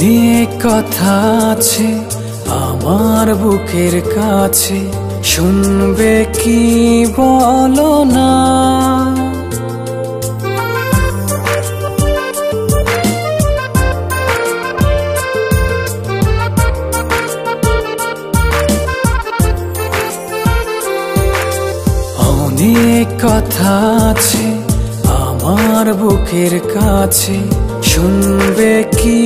অনেক কথা আছে আমার বুকের কাছে, শুনবে কি বলো না। অনেক কথা আছে আমার বুকের কাছে, শুনবে কি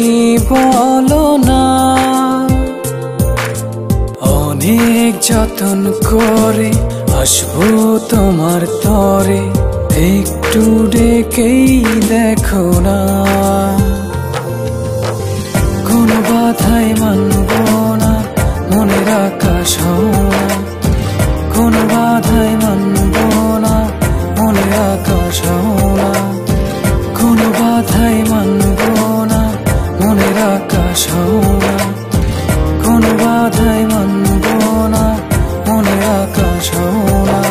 বলো না। অনেক যতন করে আসবো তোমার তরে, একটু ডেকেই দেখো না। কোনো বাধাই মানব না, মনের আকাশ হওয়া। কোনো বাধাই মানব না, মনের আকাশ হওয়া। কোনো বাধাই মানব না, মনের আকাশ হওয়া। কোনো বাধাই মানব না, মনের আকাশ হওয়া।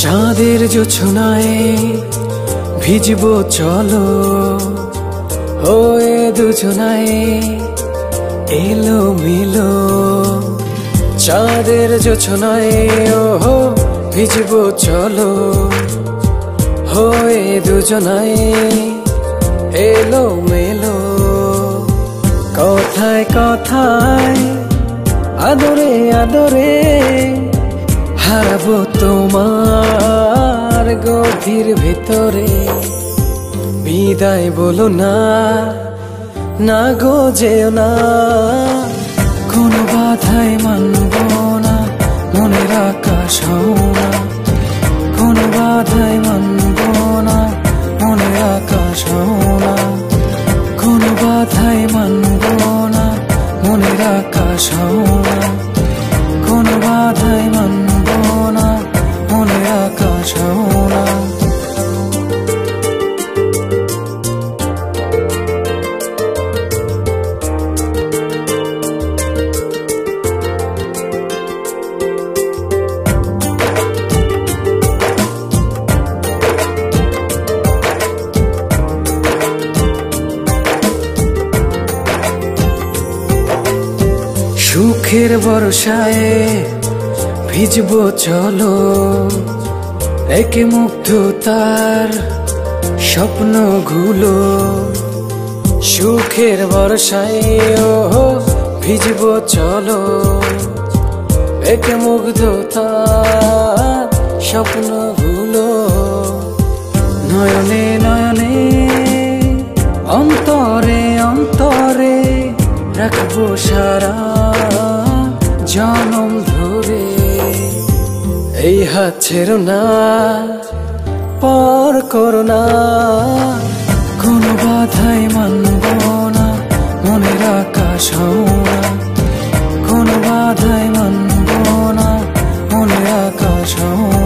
চাঁদের জোছনায় ভিজবো চলো, হয়ে দুজনায় এলো মিলো। চাঁদের জোছনায় ওহো ভিজবো চলো, হয়ে দুজনায় এলো মেলো। কথায় কথায় আদরে আদরে হারাবো তোমার গভীর ভেতরে। বিদায় বলো না, না গো যেও না। কোনো বাধাই মানব না, মনের আকাশ হওয়া। কোনো বাধাই মানব না, মনের আকাশ হওয়া। কোনো বাধাই মানব না, মনের আকাশ হওয়া। কোনো বাধাই মানব না, মনের আকাশ হওয়া। সুখের বর্ষায় ভিজবো চলো, একে মুগ্ধতার স্বপ্নগুলো। সুখের বর্ষায় ও ভিজবো চলো, একে মুগ্ধতার স্বপ্নগুলো। নয়নে নয়নে অন্তরে অন্তরে রাখবো সারা জনম ধরে। এই হাত ছেড়ো না, পর করো না। কোনো বাধাই মানব না, মনের আকাশ হওয়া। কোনো বাধাই মানব না, মনের আকাশ হওয়া।